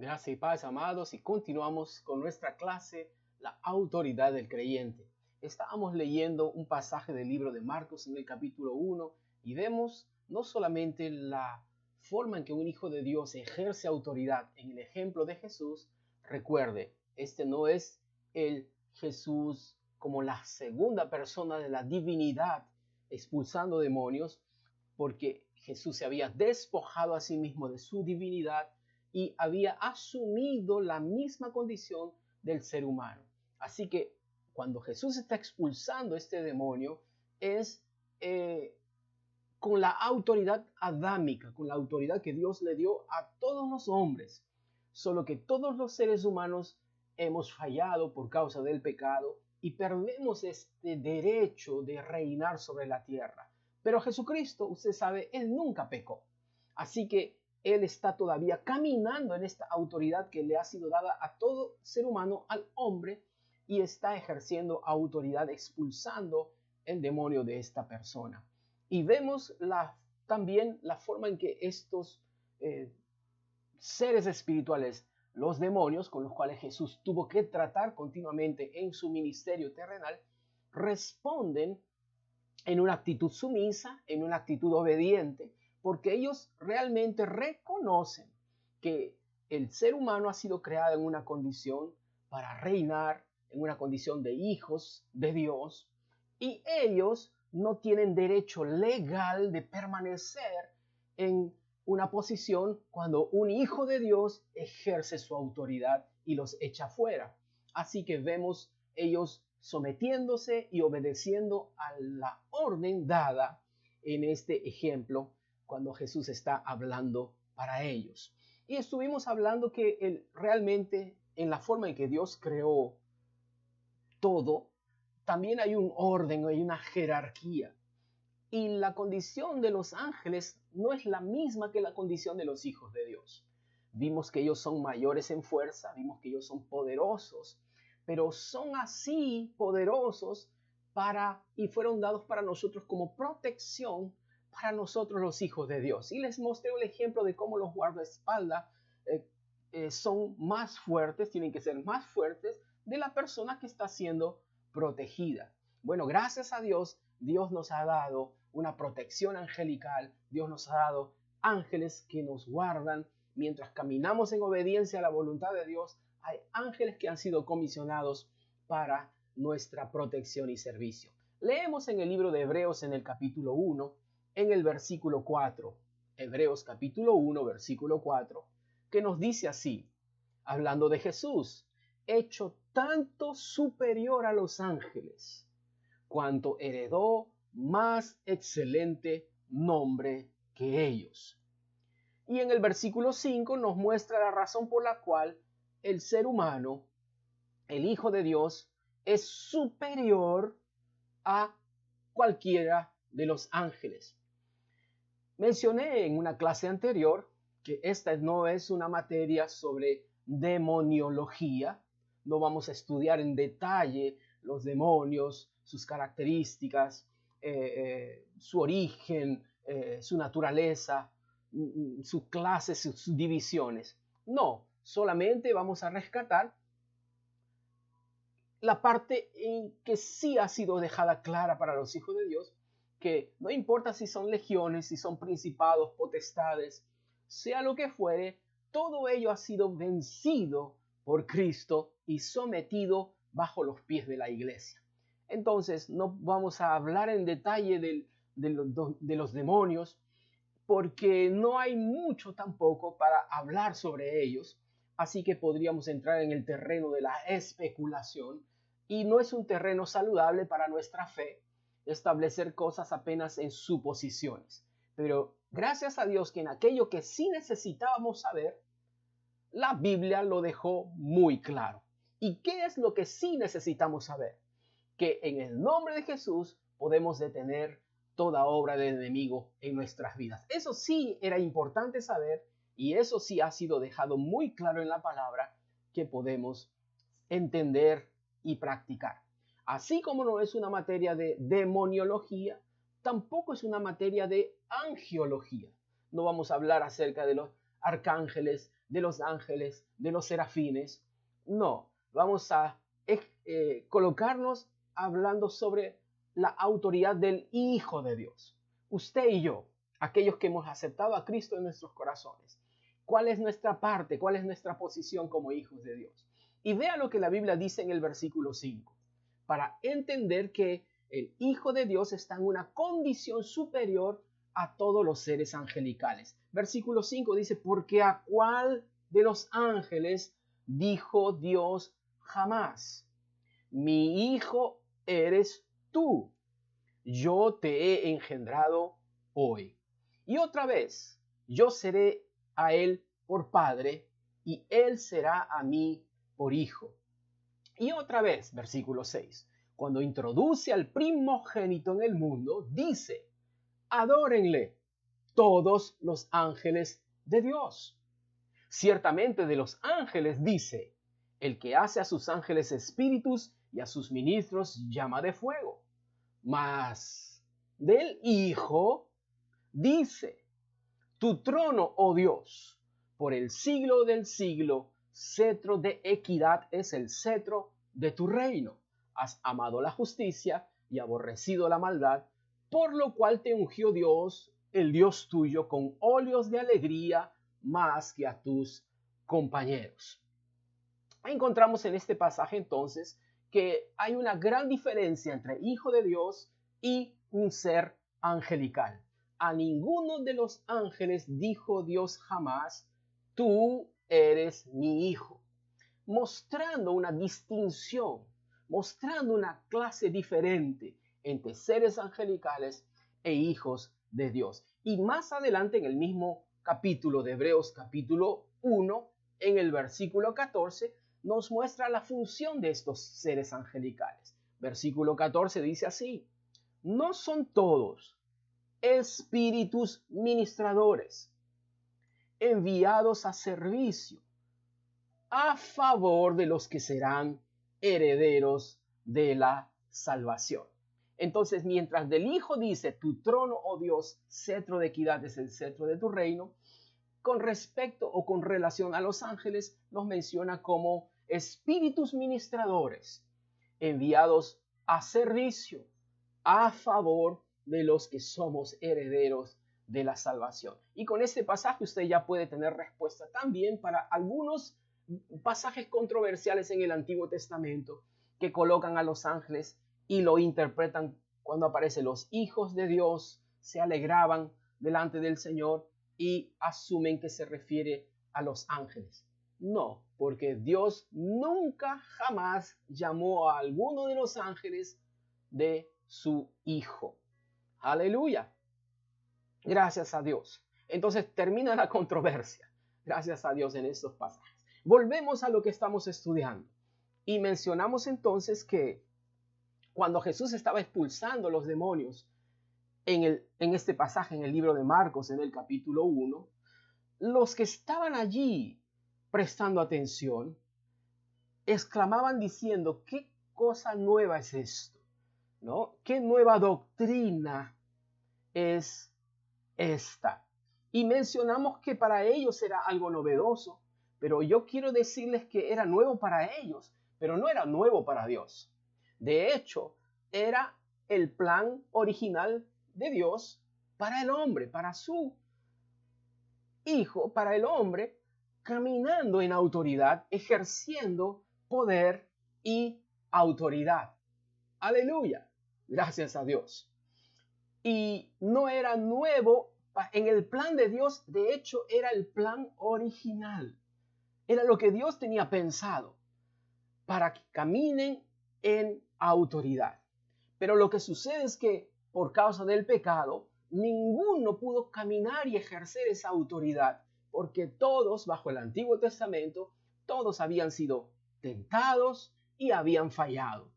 Gracias y paz, amados, y continuamos con nuestra clase, la autoridad del creyente. Estábamos leyendo un pasaje del libro de Marcos en el capítulo 1 y vemos no solamente la forma en que un hijo de Dios ejerce autoridad en el ejemplo de Jesús. Recuerde, este no es el Jesús como la segunda persona de la divinidad expulsando demonios, porque Jesús se había despojado a sí mismo de su divinidad y había asumido la misma condición del ser humano. Así que cuando Jesús está expulsando este demonio es con la autoridad adámica, con la autoridad que Dios le dio a todos los hombres. Solo que todos los seres humanos hemos fallado por causa del pecado y perdemos este derecho de reinar sobre la tierra. Pero Jesucristo, usted sabe, Él nunca pecó. Así que Él está todavía caminando en esta autoridad que le ha sido dada a todo ser humano, al hombre, y está ejerciendo autoridad expulsando el demonio de esta persona. Y vemos también la forma en que estos seres espirituales, los demonios con los cuales Jesús tuvo que tratar continuamente en su ministerio terrenal, responden en una actitud sumisa, en una actitud obediente, porque ellos realmente reconocen que el ser humano ha sido creado en una condición para reinar, en una condición de hijos de Dios, y ellos no tienen derecho legal de permanecer en una posición cuando un hijo de Dios ejerce su autoridad y los echa fuera. Así que vemos ellos sometiéndose y obedeciendo a la orden dada en este ejemplo cuando Jesús está hablando para ellos. Y estuvimos hablando que realmente en la forma en que Dios creó todo, también hay un orden, hay una jerarquía. Y la condición de los ángeles no es la misma que la condición de los hijos de Dios. Vimos que ellos son mayores en fuerza, vimos que ellos son poderosos, pero son así poderosos y fueron dados para nosotros como protección para nosotros los hijos de Dios. Y les mostré el ejemplo de cómo los guardaespaldas son más fuertes, tienen que ser más fuertes de la persona que está siendo protegida. Bueno, gracias a Dios, Dios nos ha dado una protección angelical, Dios nos ha dado ángeles que nos guardan mientras caminamos en obediencia a la voluntad de Dios. Hay ángeles que han sido comisionados para nuestra protección y servicio. Leemos en el libro de Hebreos en el capítulo 1, en el versículo 4. Hebreos capítulo 1, versículo 4, que nos dice así, hablando de Jesús, hecho tanto superior a los ángeles, cuanto heredó más excelente nombre que ellos. Y en el versículo 5 nos muestra la razón por la cual el ser humano, el Hijo de Dios, es superior a cualquiera de los ángeles. Mencioné en una clase anterior que esta no es una materia sobre demoniología. No vamos a estudiar en detalle los demonios, sus características, su origen, su naturaleza, sus clases, sus divisiones. No, solamente vamos a rescatar la parte en que sí ha sido dejada clara para los hijos de Dios, que no importa si son legiones, si son principados, potestades, sea lo que fuere, todo ello ha sido vencido por Cristo y sometido bajo los pies de la iglesia. Entonces, no vamos a hablar en detalle de los demonios, porque no hay mucho tampoco para hablar sobre ellos, así que podríamos entrar en el terreno de la especulación, y no es un terreno saludable para nuestra fe establecer cosas apenas en suposiciones. Pero gracias a Dios que en aquello que sí necesitábamos saber, la Biblia lo dejó muy claro. ¿Y qué es lo que sí necesitamos saber? Que en el nombre de Jesús podemos detener toda obra del enemigo en nuestras vidas. Eso sí era importante saber, y eso sí ha sido dejado muy claro en la palabra, que podemos entender y practicar. Así como no es una materia de demoniología, tampoco es una materia de angiología. No vamos a hablar acerca de arcángeles, de los ángeles, de los serafines. No, vamos a colocarnos hablando sobre la autoridad del Hijo de Dios. Usted y yo, aquellos que hemos aceptado a Cristo en nuestros corazones. ¿Cuál es nuestra parte? ¿Cuál es nuestra posición como hijos de Dios? Y vea lo que la Biblia dice en el versículo 5, para entender que el Hijo de Dios está en una condición superior a todos los seres angelicales. Versículo 5 dice, porque a cuál de los ángeles dijo Dios jamás, mi hijo eres tú, yo te he engendrado hoy. Y otra vez, yo seré a él por padre y él será a mí por hijo. Y otra vez, versículo 6, cuando introduce al primogénito en el mundo, dice, adórenle todos los ángeles de Dios. Ciertamente de los ángeles dice, el que hace a sus ángeles espíritus y a sus ministros llama de fuego. Mas del Hijo dice, tu trono, oh Dios, por el siglo del siglo, cetro de equidad es el cetro de tu reino. Has amado la justicia y aborrecido la maldad, por lo cual te ungió Dios, el Dios tuyo, con óleos de alegría más que a tus compañeros. Encontramos en este pasaje entonces que hay una gran diferencia entre hijo de Dios y un ser angelical. A ninguno de los ángeles dijo Dios jamás, tú eres mi hijo, mostrando una distinción, mostrando una clase diferente entre seres angelicales e hijos de Dios. Y más adelante en el mismo capítulo de Hebreos, capítulo 1, en el versículo 14, nos muestra la función de estos seres angelicales. Versículo 14 dice así, no son todos espíritus ministradores, enviados a servicio, a favor de los que serán herederos de la salvación. Entonces, mientras del Hijo dice, tu trono, oh Dios, cetro de equidad es el cetro de tu reino, con respecto o con relación a los ángeles, nos menciona como espíritus ministradores, enviados a servicio, a favor de los que somos herederos de la salvación. Y con este pasaje usted ya puede tener respuesta también para algunos pasajes controversiales en el Antiguo Testamento que colocan a los ángeles y lo interpretan cuando aparecen los hijos de Dios, se alegraban delante del Señor y asumen que se refiere a los ángeles. No, porque Dios nunca jamás llamó a alguno de los ángeles de su hijo. Aleluya. Gracias a Dios. Entonces termina la controversia. Gracias a Dios en estos pasajes. Volvemos a lo que estamos estudiando. Y mencionamos entonces que cuando Jesús estaba expulsando los demonios en este pasaje, en el libro de Marcos, en el capítulo 1, los que estaban allí prestando atención, exclamaban diciendo, ¿qué cosa nueva es esto? ¿No? ¿Qué nueva doctrina es esta? Y mencionamos que para ellos era algo novedoso, pero yo quiero decirles que era nuevo para ellos, pero no era nuevo para Dios. De hecho, era el plan original de Dios para el hombre, para su hijo, para el hombre, caminando en autoridad, ejerciendo poder y autoridad. Aleluya. Gracias a Dios. Y no era nuevo en el plan de Dios, de hecho era el plan original. Era lo que Dios tenía pensado para que caminen en autoridad. Pero lo que sucede es que por causa del pecado, ninguno pudo caminar y ejercer esa autoridad, porque todos bajo el Antiguo Testamento, todos habían sido tentados y habían fallado.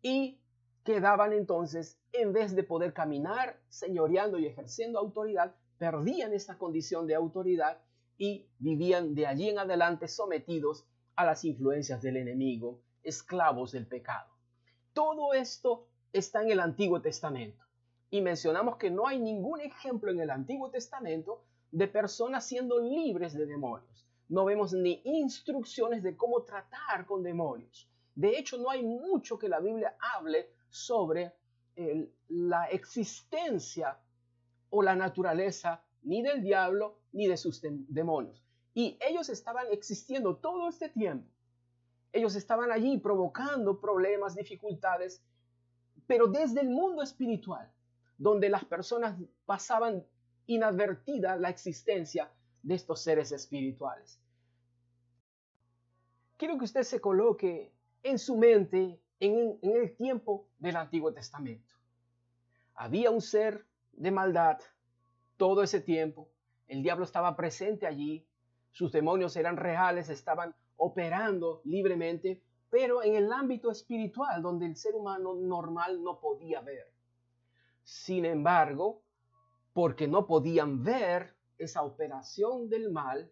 Y quedaban entonces, en vez de poder caminar señoreando y ejerciendo autoridad, perdían esta condición de autoridad y vivían de allí en adelante sometidos a las influencias del enemigo, esclavos del pecado. Todo esto está en el Antiguo Testamento. Y mencionamos que no hay ningún ejemplo en el Antiguo Testamento de personas siendo libres de demonios. No vemos ni instrucciones de cómo tratar con demonios. De hecho, no hay mucho que la Biblia hable sobre la existencia o la naturaleza ni del diablo ni de sus demonios. Y ellos estaban existiendo todo este tiempo. Ellos estaban allí provocando problemas, dificultades, pero desde el mundo espiritual, donde las personas pasaban inadvertida la existencia de estos seres espirituales. Quiero que usted se coloque en su mente en el tiempo del Antiguo Testamento. Había un ser de maldad todo ese tiempo. El diablo estaba presente allí. Sus demonios eran reales, estaban operando libremente, pero en el ámbito espiritual, donde el ser humano normal no podía ver. Sin embargo, porque no podían ver esa operación del mal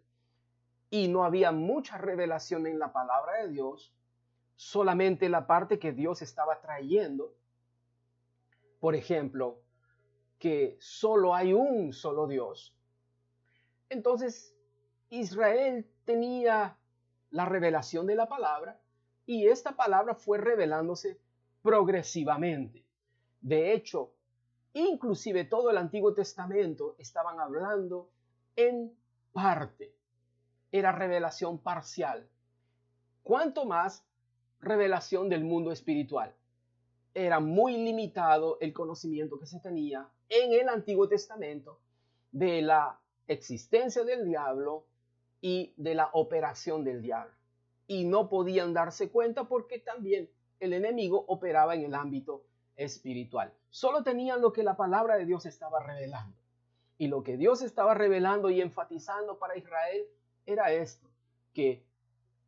y no había mucha revelación en la palabra de Dios, solamente la parte que Dios estaba trayendo. Por ejemplo, que solo hay un solo Dios. Entonces, Israel tenía la revelación de la palabra y esta palabra fue revelándose progresivamente. De hecho, inclusive todo el Antiguo Testamento estaban hablando en parte. Era revelación parcial. Cuanto más revelación del mundo espiritual. Era muy limitado el conocimiento que se tenía en el Antiguo Testamento de la existencia del diablo y de la operación del diablo. Y no podían darse cuenta porque también el enemigo operaba en el ámbito espiritual. Solo tenían lo que la palabra de Dios estaba revelando. Y lo que Dios estaba revelando y enfatizando para Israel era esto, que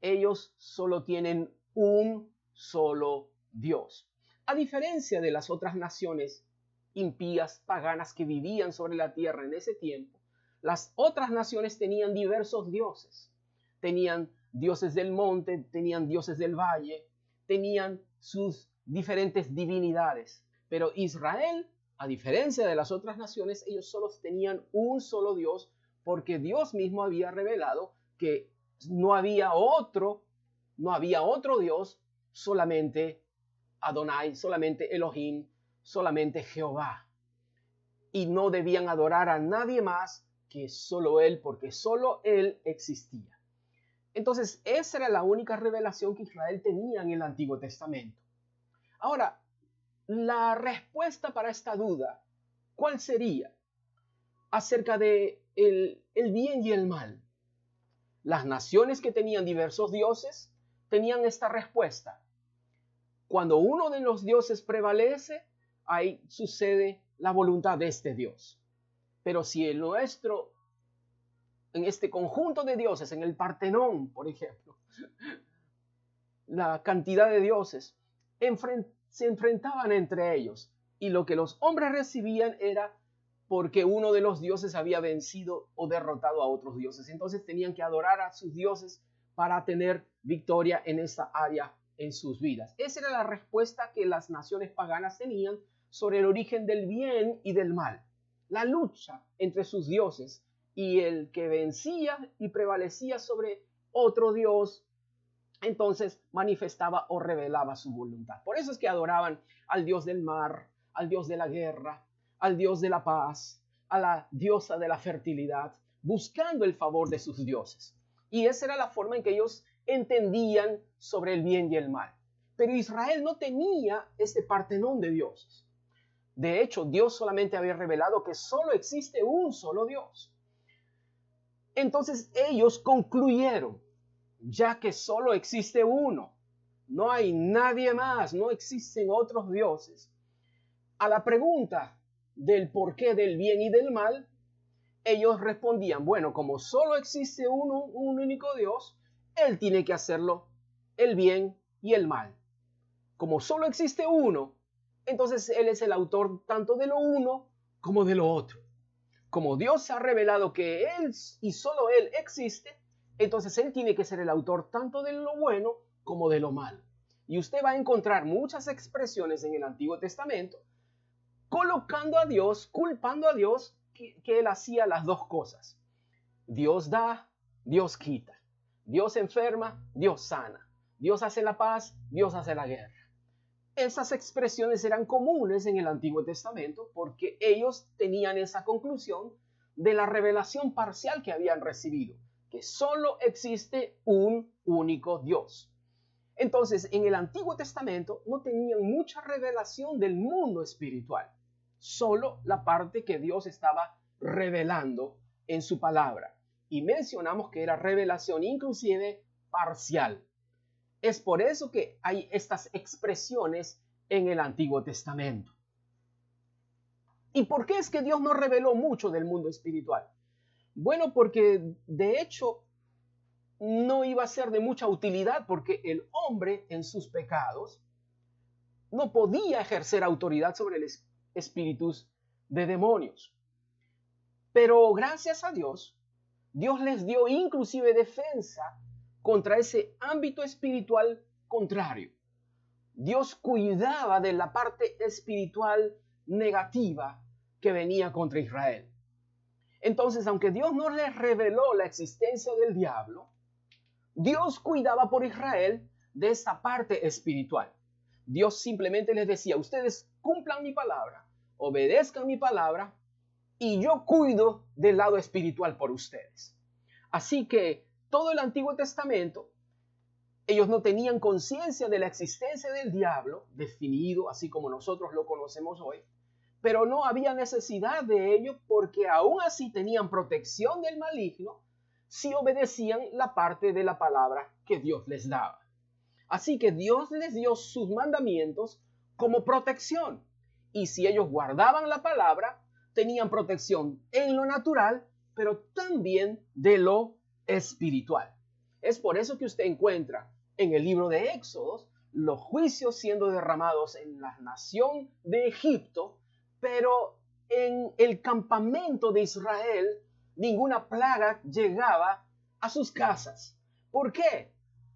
ellos solo tienen un solo Dios. A diferencia de las otras naciones impías, paganas que vivían sobre la tierra en ese tiempo, las otras naciones tenían diversos dioses. Tenían dioses del monte, tenían dioses del valle, tenían sus diferentes divinidades. Pero Israel, a diferencia de las otras naciones, ellos solo tenían un solo Dios, porque Dios mismo había revelado que no había otro Dios, solamente Adonai, solamente Elohim, solamente Jehová. Y no debían adorar a nadie más que solo Él, porque solo Él existía. Entonces, esa era la única revelación que Israel tenía en el Antiguo Testamento. Ahora, la respuesta para esta duda, ¿cuál sería? Acerca de el bien y el mal. Las naciones que tenían diversos dioses tenían esta respuesta. Cuando uno de los dioses prevalece, ahí sucede la voluntad de este Dios. Pero si el nuestro, en este conjunto de dioses, en el Partenón, por ejemplo, la cantidad de dioses se enfrentaban entre ellos y lo que los hombres recibían era porque uno de los dioses había vencido o derrotado a otros dioses. Entonces tenían que adorar a sus dioses para tener victoria en esa área en sus vidas. Esa era la respuesta que las naciones paganas tenían sobre el origen del bien y del mal. La lucha entre sus dioses y el que vencía y prevalecía sobre otro dios, entonces manifestaba o revelaba su voluntad. Por eso es que adoraban al dios del mar, al dios de la guerra, al dios de la paz, a la diosa de la fertilidad, buscando el favor de sus dioses. Y esa era la forma en que ellos entendían sobre el bien y el mal. Pero Israel no tenía este Partenón de dioses. De hecho, Dios solamente había revelado que solo existe un solo Dios. Entonces ellos concluyeron, ya que solo existe uno, no hay nadie más, no existen otros dioses. A la pregunta del porqué del bien y del mal, ellos respondían, bueno, como solo existe un único Dios, Él tiene que hacerlo el bien y el mal. Como solo existe uno, entonces Él es el autor tanto de lo uno como de lo otro. Como Dios ha revelado que Él y solo Él existe, entonces Él tiene que ser el autor tanto de lo bueno como de lo malo. Y usted va a encontrar muchas expresiones en el Antiguo Testamento colocando a Dios, culpando a Dios que Él hacía las dos cosas. Dios da, Dios quita. Dios enferma, Dios sana. Dios hace la paz, Dios hace la guerra. Esas expresiones eran comunes en el Antiguo Testamento porque ellos tenían esa conclusión de la revelación parcial que habían recibido, que solo existe un único Dios. Entonces, en el Antiguo Testamento no tenían mucha revelación del mundo espiritual, solo la parte que Dios estaba revelando en su palabra. Y mencionamos que era revelación inclusive parcial. Es por eso que hay estas expresiones en el Antiguo Testamento. ¿Y por qué es que Dios no reveló mucho del mundo espiritual? Bueno, porque de hecho no iba a ser de mucha utilidad, porque el hombre en sus pecados no podía ejercer autoridad sobre los espíritus de demonios. Pero gracias a Dios, Dios les dio inclusive defensa contra ese ámbito espiritual contrario. Dios cuidaba de la parte espiritual negativa que venía contra Israel. Entonces, aunque Dios no les reveló la existencia del diablo, Dios cuidaba por Israel de esa parte espiritual. Dios simplemente les decía, ustedes cumplan mi palabra, obedezcan mi palabra, y yo cuido del lado espiritual por ustedes. Así que todo el Antiguo Testamento, ellos no tenían conciencia de la existencia del diablo, definido así como nosotros lo conocemos hoy, pero no había necesidad de ello porque aún así tenían protección del maligno si obedecían la parte de la palabra que Dios les daba. Así que Dios les dio sus mandamientos como protección. Y si ellos guardaban la palabra, tenían protección en lo natural, pero también de lo espiritual. Es por eso que usted encuentra en el libro de Éxodos los juicios siendo derramados en la nación de Egipto, pero en el campamento de Israel ninguna plaga llegaba a sus casas. ¿Por qué?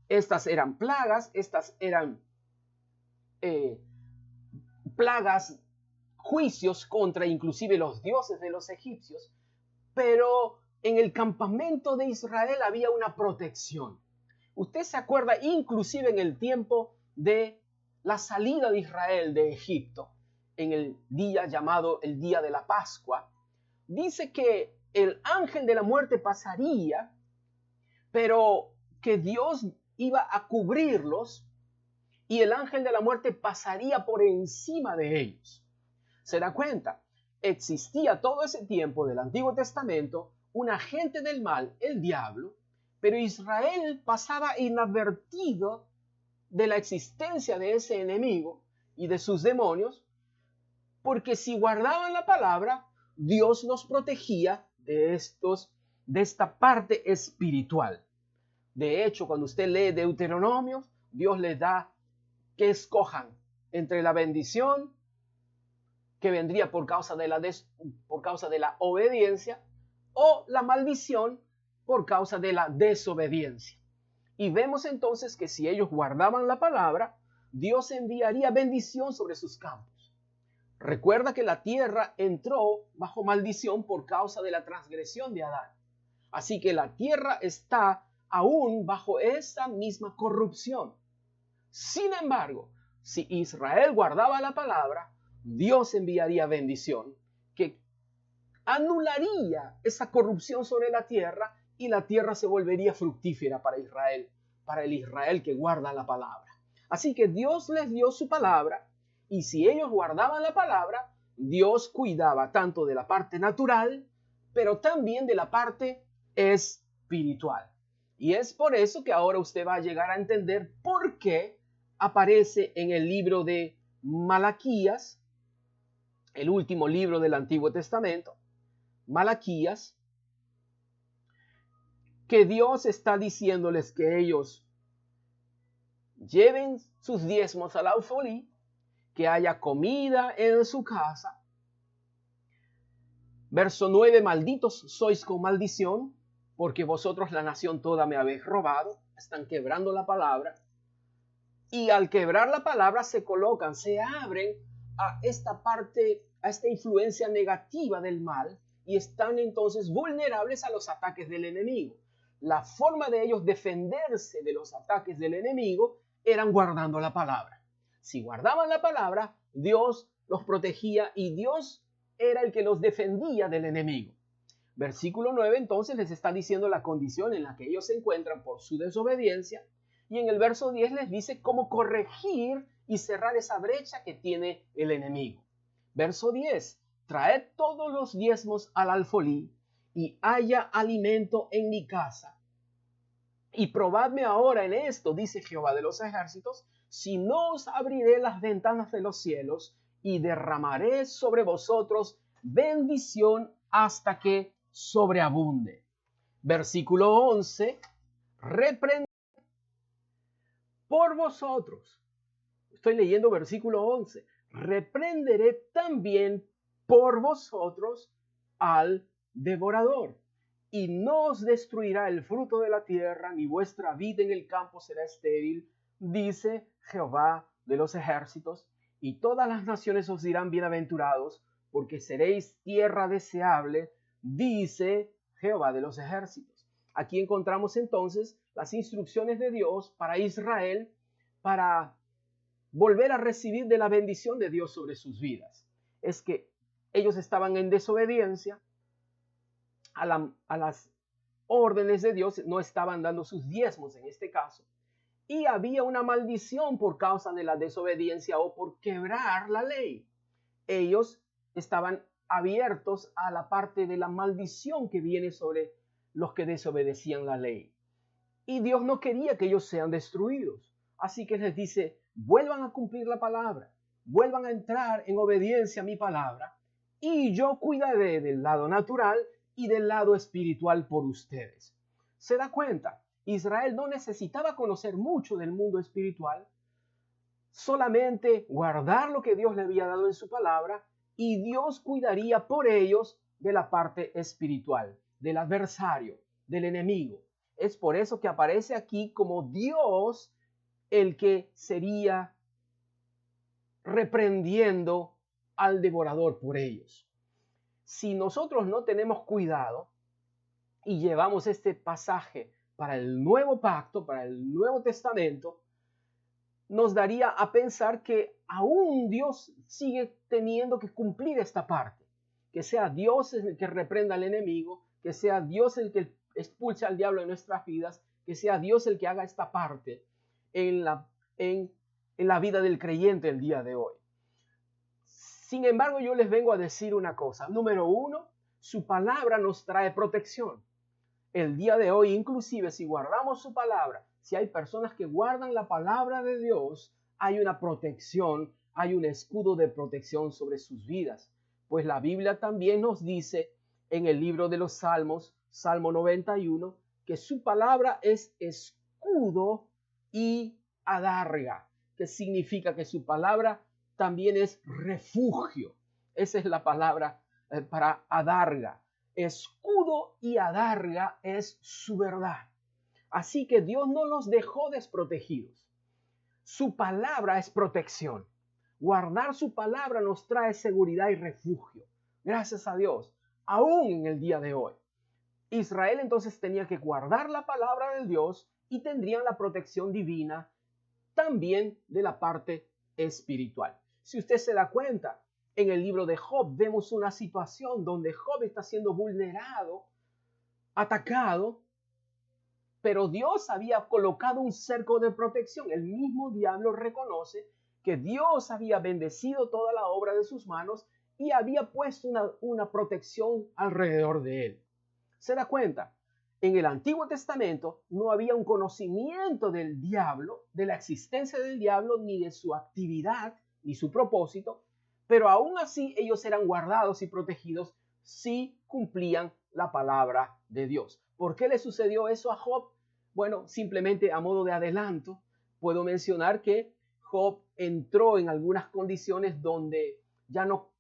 Estas eran plagas, estas eran plagas, juicios contra inclusive los dioses de los egipcios, pero en el campamento de Israel había una protección. Usted se acuerda inclusive en el tiempo de la salida de Israel de Egipto, en el día llamado el día de la Pascua, dice que el ángel de la muerte pasaría, pero que Dios iba a cubrirlos y el ángel de la muerte pasaría por encima de ellos. ¿Se da cuenta? Existía todo ese tiempo del Antiguo Testamento un agente del mal, el diablo, pero Israel pasaba inadvertido de la existencia de ese enemigo y de sus demonios, porque si guardaban la palabra, Dios los protegía de esta parte espiritual. De hecho, cuando usted lee Deuteronomio, Dios les da que escojan entre la bendición que vendría por causa de la obediencia o la maldición por causa de la desobediencia. Y vemos entonces que si ellos guardaban la palabra, Dios enviaría bendición sobre sus campos. Recuerda que la tierra entró bajo maldición por causa de la transgresión de Adán. Así que la tierra está aún bajo esa misma corrupción. Sin embargo, si Israel guardaba la palabra, Dios enviaría bendición que anularía esa corrupción sobre la tierra y la tierra se volvería fructífera para Israel, para el Israel que guarda la palabra. Así que Dios les dio su palabra y si ellos guardaban la palabra, Dios cuidaba tanto de la parte natural, pero también de la parte espiritual. Y es por eso que ahora usted va a llegar a entender por qué aparece en el libro de Malaquías, el último libro del Antiguo Testamento, Malaquías, que Dios está diciéndoles que ellos lleven sus diezmos al alfolí, que haya comida en su casa. Verso 9, malditos sois con maldición, porque vosotros la nación toda me habéis robado. Están quebrando la palabra. Y al quebrar la palabra se colocan, se abren a esta parte, a esta influencia negativa del mal y están entonces vulnerables a los ataques del enemigo. La forma de ellos defenderse de los ataques del enemigo eran guardando la palabra. Si guardaban la palabra, Dios los protegía y Dios era el que los defendía del enemigo. Versículo 9 entonces les está diciendo la condición en la que ellos se encuentran por su desobediencia, y en el verso 10 les dice cómo corregir y cerrar esa brecha que tiene el enemigo. Verso 10, traed todos los diezmos al alfolí y haya alimento en mi casa. Y probadme ahora en esto, dice Jehová de los ejércitos, si no os abriré las ventanas de los cielos y derramaré sobre vosotros bendición hasta que sobreabunde. Versículo 11, reprended por vosotros. Estoy leyendo versículo 11. Reprenderé también por vosotros al devorador, y no os destruirá el fruto de la tierra, ni vuestra vid en el campo será estéril, dice Jehová de los ejércitos, y todas las naciones os dirán bienaventurados, porque seréis tierra deseable, dice Jehová de los ejércitos. Aquí encontramos entonces las instrucciones de Dios para Israel, para volver a recibir de la bendición de Dios sobre sus vidas. Es que ellos estaban en desobediencia a las órdenes de Dios, no estaban dando sus diezmos en este caso, y había una maldición por causa de la desobediencia o por quebrar la ley. Ellos estaban abiertos a la parte de la maldición que viene sobre los que desobedecían la ley. Y Dios no quería que ellos sean destruidos. Así que les dice, vuelvan a cumplir la palabra, vuelvan a entrar en obediencia a mi palabra, y yo cuidaré del lado natural y del lado espiritual por ustedes. ¿Se da cuenta? Israel no necesitaba conocer mucho del mundo espiritual, solamente guardar lo que Dios le había dado en su palabra, y Dios cuidaría por ellos de la parte espiritual, del adversario, del enemigo. Es por eso que aparece aquí como Dios el que sería reprendiendo al devorador por ellos. Si nosotros no tenemos cuidado y llevamos este pasaje para el nuevo pacto, para el Nuevo Testamento, nos daría a pensar que aún Dios sigue teniendo que cumplir esta parte. Que sea Dios el que reprenda al enemigo, que sea Dios el que expulse al diablo de nuestras vidas, que sea Dios el que haga esta parte en la vida del creyente el día de hoy. Sin embargo, yo les vengo a decir una cosa. Número uno, su palabra nos trae protección. El día de hoy, inclusive, si guardamos su palabra, si hay personas que guardan la palabra de Dios, hay una protección, hay un escudo de protección sobre sus vidas. Pues la Biblia también nos dice en el libro de los Salmos, Salmo 91, que su palabra es escudo y adarga, que significa que su palabra también es refugio. Esa es la palabra para adarga. Escudo y adarga es su verdad. Así que Dios no los dejó desprotegidos. Su palabra es protección. Guardar su palabra nos trae seguridad y refugio. Gracias a Dios, aún en el día de hoy. Israel entonces tenía que guardar la palabra de Dios y tendrían la protección divina también de la parte espiritual. Si usted se da cuenta, en el libro de Job vemos una situación donde Job está siendo vulnerado, atacado, pero Dios había colocado un cerco de protección. El mismo diablo reconoce que Dios había bendecido toda la obra de sus manos y había puesto una protección alrededor de él. ¿Se da cuenta? En el Antiguo Testamento no había un conocimiento del diablo, de la existencia del diablo, ni de su actividad, ni su propósito, pero aún así ellos eran guardados y protegidos si cumplían la palabra de Dios. ¿Por qué le sucedió eso a Job? Bueno, simplemente a modo de adelanto, puedo mencionar que Job entró en algunas condiciones donde ya no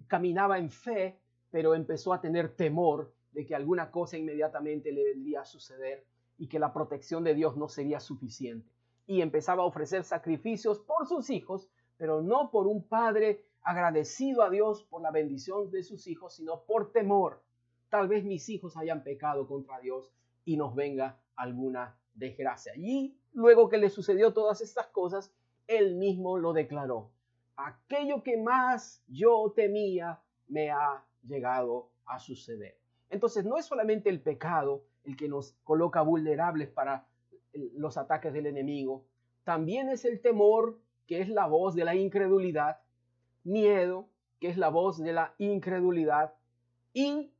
caminaba en fe, pero empezó a tener temor de que alguna cosa inmediatamente le vendría a suceder y que la protección de Dios no sería suficiente. Y empezaba a ofrecer sacrificios por sus hijos, pero no por un padre agradecido a Dios por la bendición de sus hijos, sino por temor. Tal vez mis hijos hayan pecado contra Dios y nos venga alguna desgracia. Y luego que le sucedió todas estas cosas, él mismo lo declaró. Aquello que más yo temía me ha llegado a suceder. Entonces no es solamente el pecado el que nos coloca vulnerables para los ataques del enemigo, también es el temor, que es la voz de la incredulidad, miedo, que es la voz de la incredulidad, y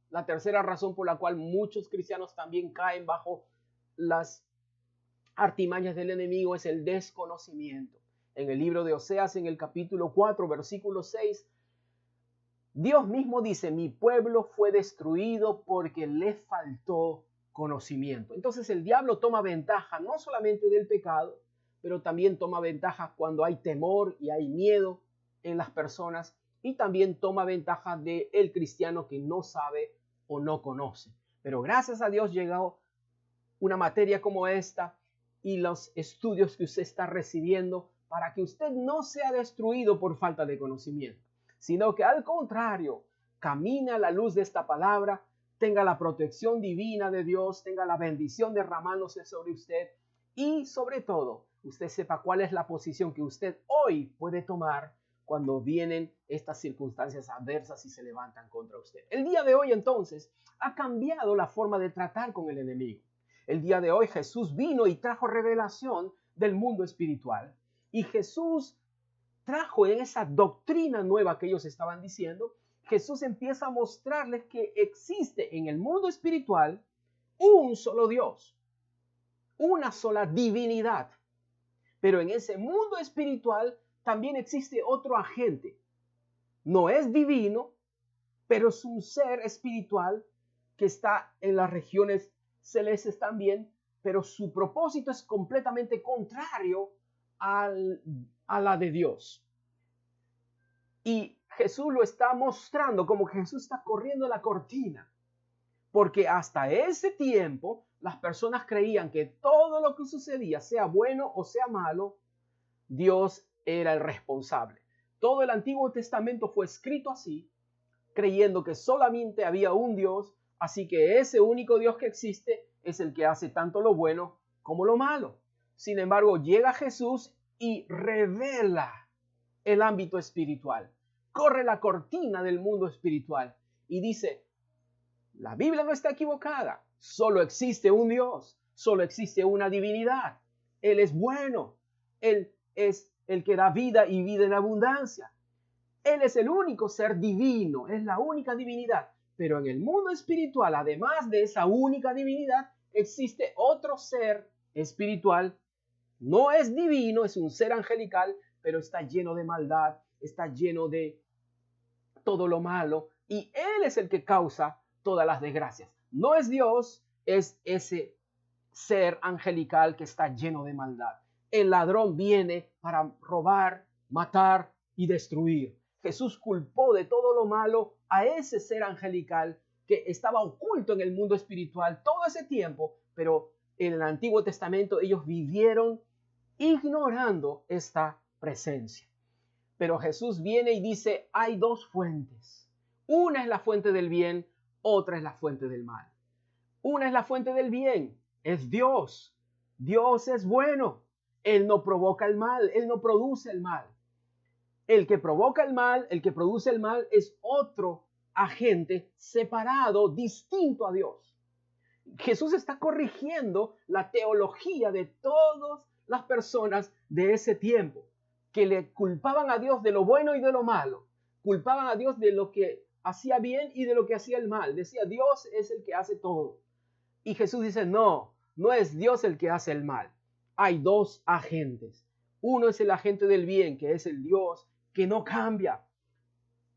la tercera razón por la cual muchos cristianos también caen bajo las artimañas del enemigo es el desconocimiento. En el libro de Oseas, en el capítulo 4, versículo 6, Dios mismo dice, mi pueblo fue destruido porque le faltó conocimiento. Entonces el diablo toma ventaja no solamente del pecado, pero también toma ventaja cuando hay temor y hay miedo en las personas, y también toma ventaja del cristiano que no sabe o no conoce. Pero gracias a Dios llegó una materia como esta y los estudios que usted está recibiendo para que usted no sea destruido por falta de conocimiento, sino que al contrario, camine a la luz de esta palabra, tenga la protección divina de Dios, tenga la bendición derramándose sobre usted y sobre todo, usted sepa cuál es la posición que usted hoy puede tomar cuando vienen estas circunstancias adversas y se levantan contra usted. El día de hoy entonces ha cambiado la forma de tratar con el enemigo. El día de hoy Jesús vino y trajo revelación del mundo espiritual. Y Jesús trajo en esa doctrina nueva que ellos estaban diciendo, Jesús empieza a mostrarles que existe en el mundo espiritual un solo Dios, una sola divinidad. Pero en ese mundo espiritual también existe otro agente. No es divino, pero es un ser espiritual que está en las regiones celestes también, pero su propósito es completamente contrario a la de Dios. Y Jesús lo está mostrando como que Jesús está corriendo la cortina, porque hasta ese tiempo las personas creían que todo lo que sucedía, sea bueno o sea malo, Dios era el responsable. Todo el Antiguo Testamento fue escrito así, creyendo que solamente había un Dios, así que ese único Dios que existe es el que hace tanto lo bueno como lo malo. Sin embargo, llega Jesús y revela el ámbito espiritual, corre la cortina del mundo espiritual y dice, la Biblia no está equivocada, solo existe un Dios, solo existe una divinidad, Él es bueno, Él es el que da vida y vida en abundancia. Él es el único ser divino, es la única divinidad. Pero en el mundo espiritual, además de esa única divinidad, existe otro ser espiritual. No es divino, es un ser angelical, pero está lleno de maldad, está lleno de todo lo malo. Y Él es el que causa todas las desgracias. No es Dios, es ese ser angelical que está lleno de maldad. El ladrón viene para robar, matar y destruir. Jesús culpó de todo lo malo a ese ser angelical que estaba oculto en el mundo espiritual todo ese tiempo, pero en el Antiguo Testamento ellos vivieron ignorando esta presencia. Pero Jesús viene y dice, hay dos fuentes. Una es la fuente del bien, otra es la fuente del mal. Una es la fuente del bien, es Dios. Dios es bueno. Él no provoca el mal, Él no produce el mal. El que provoca el mal, el que produce el mal, es otro agente separado, distinto a Dios. Jesús está corrigiendo la teología de todas las personas de ese tiempo, que le culpaban a Dios de lo bueno y de lo malo. Culpaban a Dios de lo que hacía bien y de lo que hacía el mal. Decía, Dios es el que hace todo. Y Jesús dice, no, no es Dios el que hace el mal. Hay dos agentes. Uno es el agente del bien, que es el Dios que no cambia.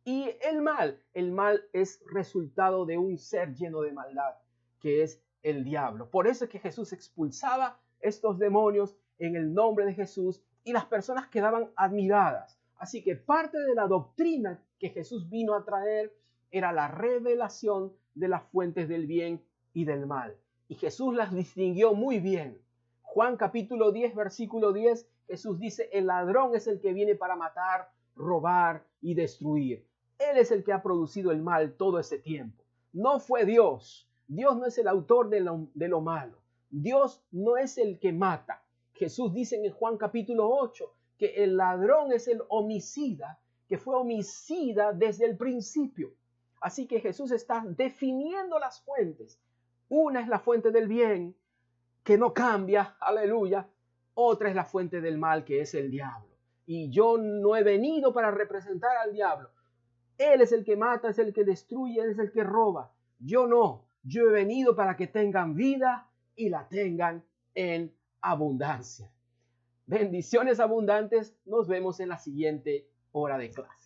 Y el mal es resultado de un ser lleno de maldad, que es el diablo. Por eso es que Jesús expulsaba estos demonios en el nombre de Jesús y las personas quedaban admiradas. Así que parte de la doctrina que Jesús vino a traer era la revelación de las fuentes del bien y del mal. Y Jesús las distinguió muy bien. Juan capítulo 10, versículo 10, Jesús dice, el ladrón es el que viene para matar, robar y destruir. Él es el que ha producido el mal todo ese tiempo. No fue Dios. Dios no es el autor de lo malo. Dios no es el que mata. Jesús dice en Juan capítulo 8 que el ladrón es el homicida, que fue homicida desde el principio. Así que Jesús está definiendo las fuentes. Una es la fuente del bien, que no cambia, aleluya. Otra es la fuente del mal, que es el diablo. Y yo no he venido para representar al diablo. Él es el que mata, es el que destruye, Él es el que roba. Yo no. Yo he venido para que tengan vida y la tengan en abundancia. Bendiciones abundantes. Nos vemos en la siguiente hora de clase.